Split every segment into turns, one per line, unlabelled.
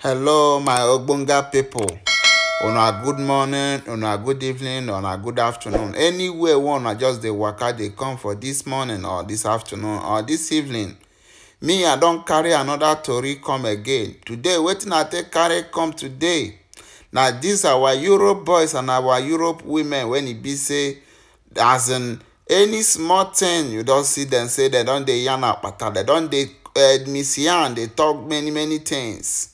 Hello, my Ogbonga people. Una good morning, una good evening, una good afternoon. Anywhere one just dey waka dey come for this morning or this afternoon or this evening. Me, I don carry another tori come again. Today, wetin I take carry come today? Now, these our Europe boys and our Europe women when e be say, as in any small thing, you don see them say they don dey yarn apata, they don dey misyan, they talk many things.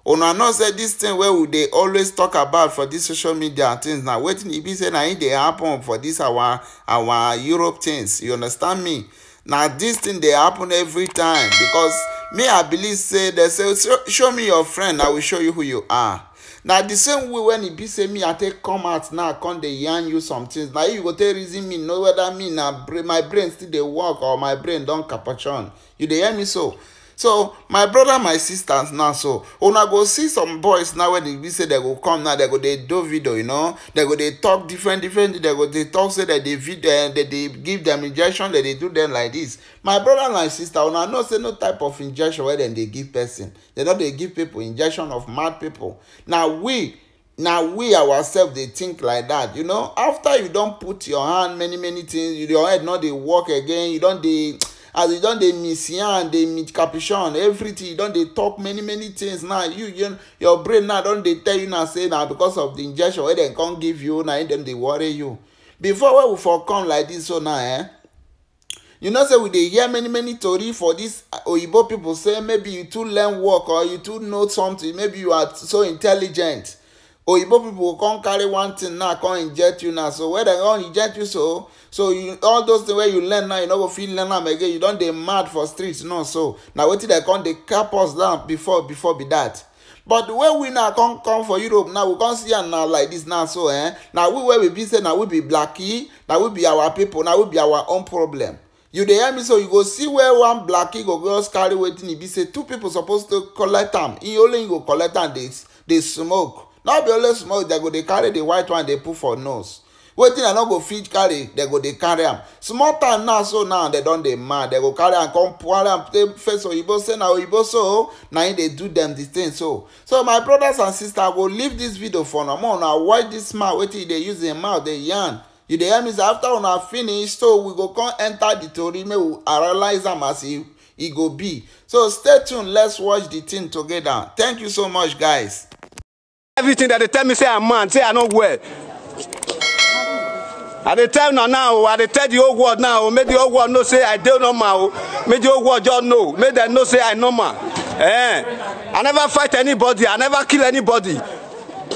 Una know say this thing where we dey always talk about for this social media and things now wetin e be say na it dey happen for this our Europe things. You understand me? Now this thing dey happen every time because me I believe say they say show me your friend, I will show you who you are. Now the same way when e be say me I take come out now come dey yarn you some things. Now you go take reason me know whether me na my brain still dey work or my brain don capuchon. You dey hear me so? So my brother, my sisters now, so una go see some boys now when they say they go come now, they go they do video, you know, they go they talk different, they go they talk say that they give them injection, that they do them like this. My brother and my sister, una know say no type of injection where then they give person. They don't they give people injection of mad people. Now we ourselves they think like that, you know. After you don't put your hand many things, your head not they work again, you don't they. As you don dey misyan, dey meet capuchon, everything, you don dey talk many things now. Your brain now don dey tell you now say now because of the injection wey dem come give you, now dem dey worry you. Before when we for come like this so now, you know say we dey hear many tori for this Oyibo people say maybe you too learn work or you too know something, maybe you are so intelligent. Oyibo people come carry one thing now, come inject you now. So where they come inject you so you all those things where you learn now, you no go fit learn them again. You don dey mad for streets, no. So now wetin they come dey cap us down before be that. But when we now come for Europe now, we come see am now like this now. So now we where we be say now we be blackie, now we be our people, now we be our own problem. You dey hear me? So you go see where one blackie go just carry wetin e be say two people supposed to collect am. He only go collect am they smoke. Not be only smoke, they go they carry the white one they put for nose. Wetin I no go fit carry, they go they carry am. Small time now, so now they don dey mad. They go carry am come pour am face Oyibo say na Oyibo so now they do them this thing so. So my brothers and sisters, I go leave this video for now. Now avoid this mouth. Wetin they use their mouth they yarn. You dey hear me? So after una finish, so we go come enter the tori. May we analyze am as e go be. So stay tuned. Let's watch the thing together. Thank you so much, guys.
Everything that they tell me say I'm man, say I not well. And they tell now, and they tell the whole world now, make the whole world know say I don't normal, make the whole world just know, make them know say I normal. I never fight anybody, I never kill anybody.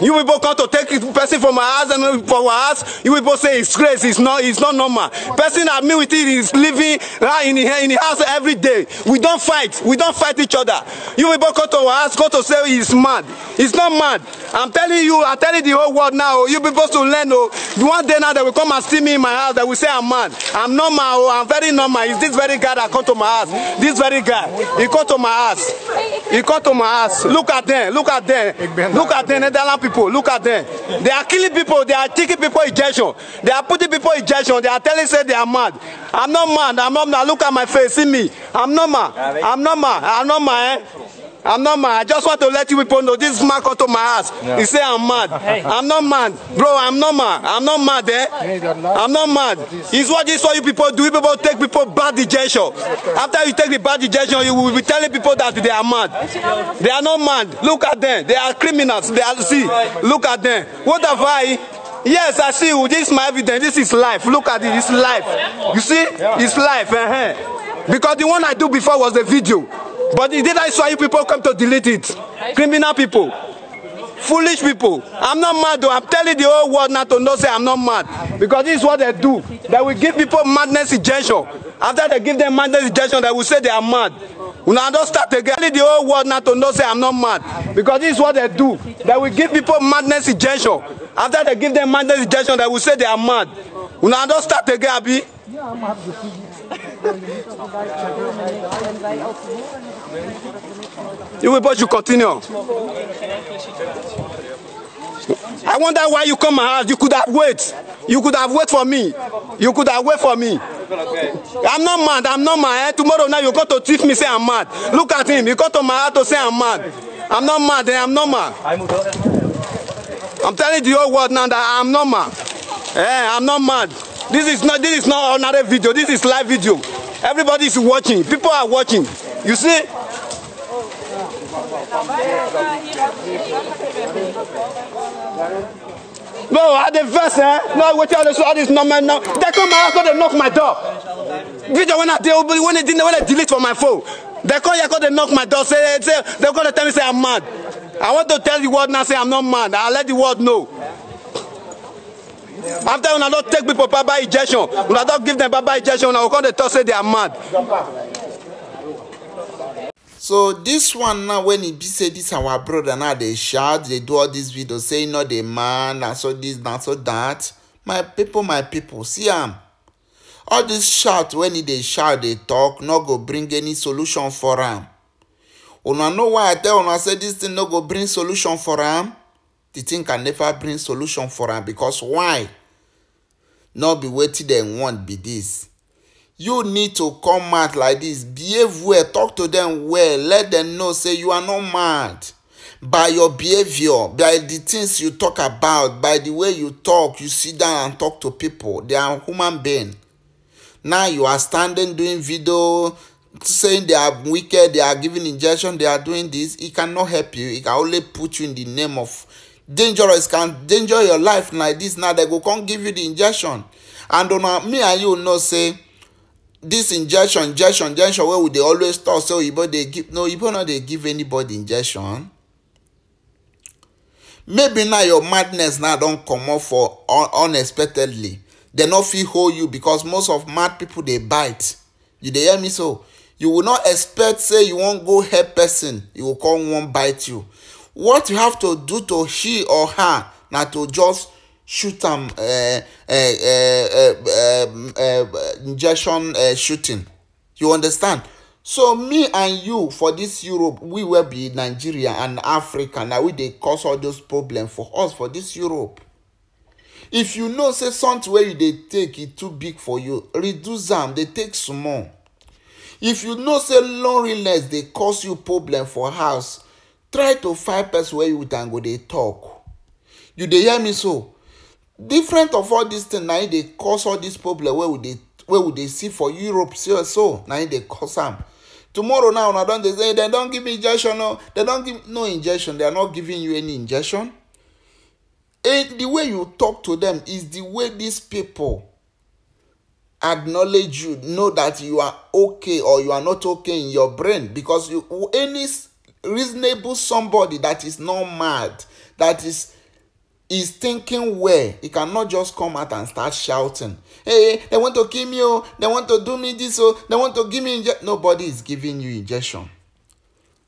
You people come to take person from my house and from our house. You people say it's crazy. It's not normal. Person that me with it is living right in the house every day. We don't fight. We don't fight each other. You people come to our house, go to say he's mad. He's not mad. I'm telling you. I'm telling the whole world now. You people to learn. One day now they will come and see me in my house. They will say I'm mad. I'm normal. I'm very normal. It's this very guy that come to my house. This very guy. He come to my house. He come to my house. Look at them. Look at them. Look at them. People, look at them. They are killing people. They are taking people injection. They are putting people injection. They are telling say they are mad. I'm not mad. I'm not mad. Look at my face. See me. I'm not mad. I'm not mad. I'm not mad. I'm not mad. I just want to let you people know this man come to my house. Yeah. He say I'm mad. I'm not mad, bro. I'm not mad. I'm not mad. I'm not mad. It's what you people do. You people take people bad injection. After you take the bad injection, you will be telling people that they are mad. They are not mad. Look at them. They are criminals. They are see. Look at them. What have I? Yes, I see you. This is my evidence. This is life. Look at it. It's life. You see? It's life. Because the one I do before was the video. But it did I saw you people come to delete it. Criminal people. Foolish people. I'm not mad though. I'm telling the whole world not to know say I'm not mad. Because this is what they do. They will give people madness injection. After they give them madness injection, they will say they are mad. When I don't start again, the whole world not to know say I'm not mad. Because this is what they do. They will give people madness injection. After they give them madness injection, they will say they are mad. When I don't start again, Abi. You will but you continue. I wonder why you come my house. You could have waited. You could have waited for me. You could have waited for me. I'm not mad. I'm not mad. Tomorrow now you go to thief me say I'm mad. Look at him. You go to my house to say I'm mad. I'm not mad, I'm normal. I'm telling the whole world now that I'm normal. I'm not mad. This is not another video. This is live video. Everybody is watching. People are watching. You see? No, at the verse, no, wait till all this normal now. They come out, they knock my door. Video when I delete from my phone. They come here, they knock my door, say they're gonna tell me say I'm mad. I want to tell the world now, say I'm not mad. I'll let the world know. After when I don't take people baba injection, when I don't give them baba injection, I will come to talk say they are mad.
So this one now, when he be say this our brother now they shout, they do all these videos saying not the man, and so this, and so that. My people, see all this shout when they shout, they talk, not go bring any solution for them. Una know why I tell una say this thing no go bring solution for them? The thing can never bring solution for them because why? Not be waiting them want be this. You need to come out like this, behave well, talk to them well, let them know say you are not mad. By your behavior, by the things you talk about, by the way you talk, you sit down and talk to people. They are human beings. Now you are standing doing video, saying they are wicked, they are giving injection, they are doing this. It cannot help you. It can only put you in the name of dangerous, can danger your life like this. Now they go can't give you the injection. And me and you know say this injection where would they always talk so Igbo they give no Igbo not they give anybody injection. Maybe now your madness now don't come off for unexpectedly. They not feel hold you because most of mad people they bite. You they hear me so? You will not expect say you won't go help person. You will come one bite you. What you have to do to he or her now to just shoot them injection shooting. You understand? So me and you for this Europe, we will be Nigeria and Africa. Now we they cause all those problems for us for this Europe. If you know say something where they take it too big for you, reduce them, they take small. If you know say loneliness they cause you problem for house, try to find person where you can go they talk. You they hear me so? Different of all these things now they cause all this problem where would they see for Europe so now they cause them. Tomorrow now they say they don't give me injection, no, they don't give no injection, they are not giving you any injection. And the way you talk to them is the way these people acknowledge you, know that you are okay or you are not okay in your brain. Because any reasonable somebody that is not mad, that is thinking well, he cannot just come out and start shouting, hey, they want to kill me, oh, they want to do me this, oh, they want to give me injection. Nobody is giving you injection.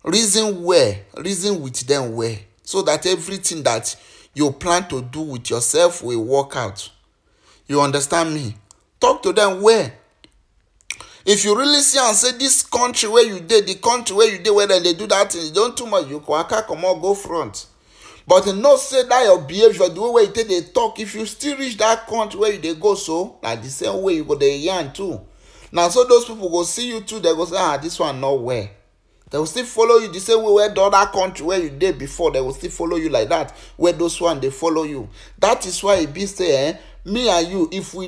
Reason well, reason with them well, so that everything that you plan to do with yourself will work out. You understand me? Talk to them well. If you really see and say this country where you did, the country where you did, where they do that thing, don't too much, you can come on, go front. But not say that your behavior, the way they talk, if you still reach that country where they go so, like the same way you go there yarn too. Now so those people go see you too, they go say, this one not where. They will still follow you the same way where the other country where you did before, they will still follow you like that. Where those one they follow you. That is why it be say, me and you, if we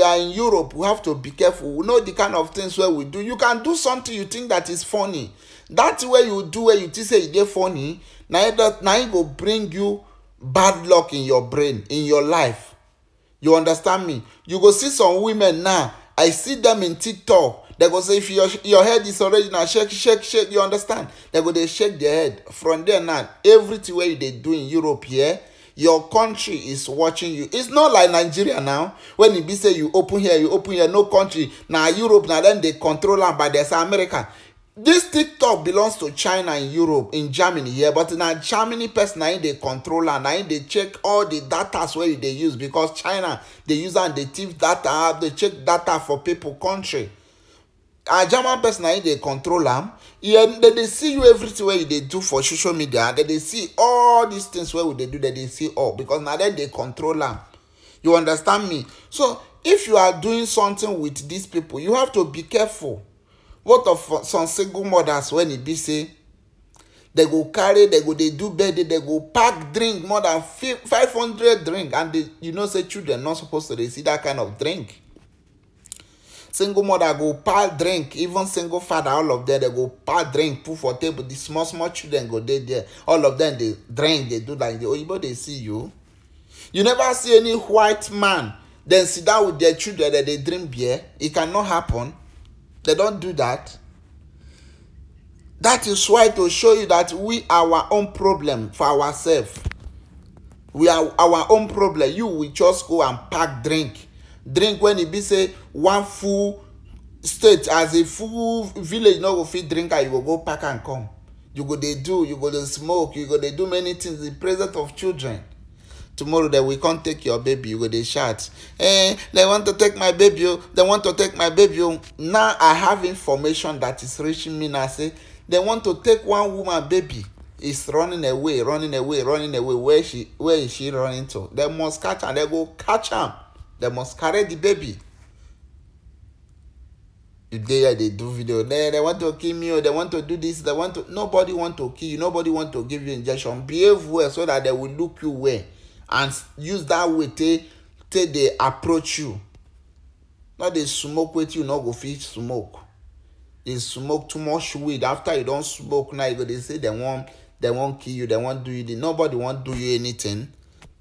are in Europe, we have to be careful. We know the kind of things where we do. You can do something you think that is funny. That's where you do where you think say it's funny. Now it go bring you bad luck in your brain, in your life. You understand me? You go see some women now. I see them in TikTok. They go say if your head is already now shake. You understand? They go they shake their head. From there now, everything where they do in Europe here, your country is watching you. It's not like Nigeria now. When it be say you open here, no country. Now Europe now then they control them by there's America. This TikTok belongs to China and Europe, in Germany here, but now Germany person now they control and now they check all the data where they use because China they use and they thief data, they check data for people country. A German person now they control them. Yeah, they see you everything where they do for social media. They see all these things where they do that they see all because now then they control them. You understand me? So if you are doing something with these people, you have to be careful. What of some single mothers when it be say They go carry, they do birthday, they go pack drink, more than 500 drink, and say children not supposed to see that kind of drink. Single mother go pack drink, even single father, all of them, they go pack drink, put for table. The small children go there. All of them, they drink, they do like the Oyibo, they see you. You never see any white man then sit down with their children that they drink beer. It cannot happen. They don't do that. That is why to show you that we are our own problem for ourselves. We are our own problem. You will just go and pack drink. Drink when it be say one full state as a full village no go fit drink and you go pack and come. You go they do, you go they smoke, you go they do many things in the presence of children. Tomorrow they will come take your baby, you go they shout, they want to take my baby, they want to take my baby. Now I have information that is reaching me now, say they want to take one woman baby. Is running away. Where is she running to? They must catch her. They go catch her. They must carry the baby. They do video. They want to kill me, or they want to do this. Nobody want to kill you. Nobody want to give you injection. Behave well so that they will look you well and use that way till they approach you. Not they smoke with you, not go fit smoke. They smoke too much weed. After you don't smoke, now they say they won't kill you, they won't do you. Nobody won't do you anything.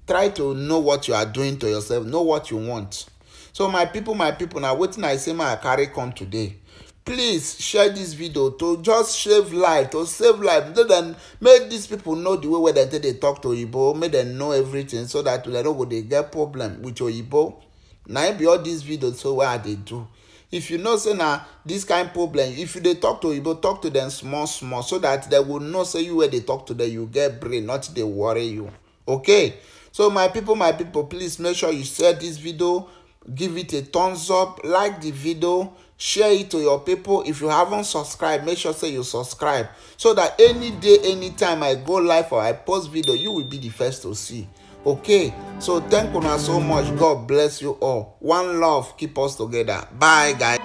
Try to know what you are doing to yourself. Know what you want. So my people, now waiting I say my carry come today. Please share this video to just save life, to save life. Then make these people know the way where they talk to Oyibo. Make them know everything so that they don't go they get problem with Oyibo. Now be all these videos so what they do. If you know say now this kind of problem, if they talk to Oyibo, talk to them small so that they will know say you where they talk to them, you get brain, not they worry you. Okay? So my people, please make sure you share this video, give it a thumbs up, like the video, share it to your people. If you haven't subscribed, make sure say you subscribe so that any day, anytime I go live or I post video, you will be the first to see. Okay, so thank you so much. God bless you all. One love, keep us together. Bye guys.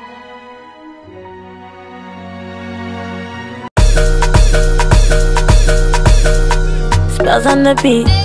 Spells on the beat.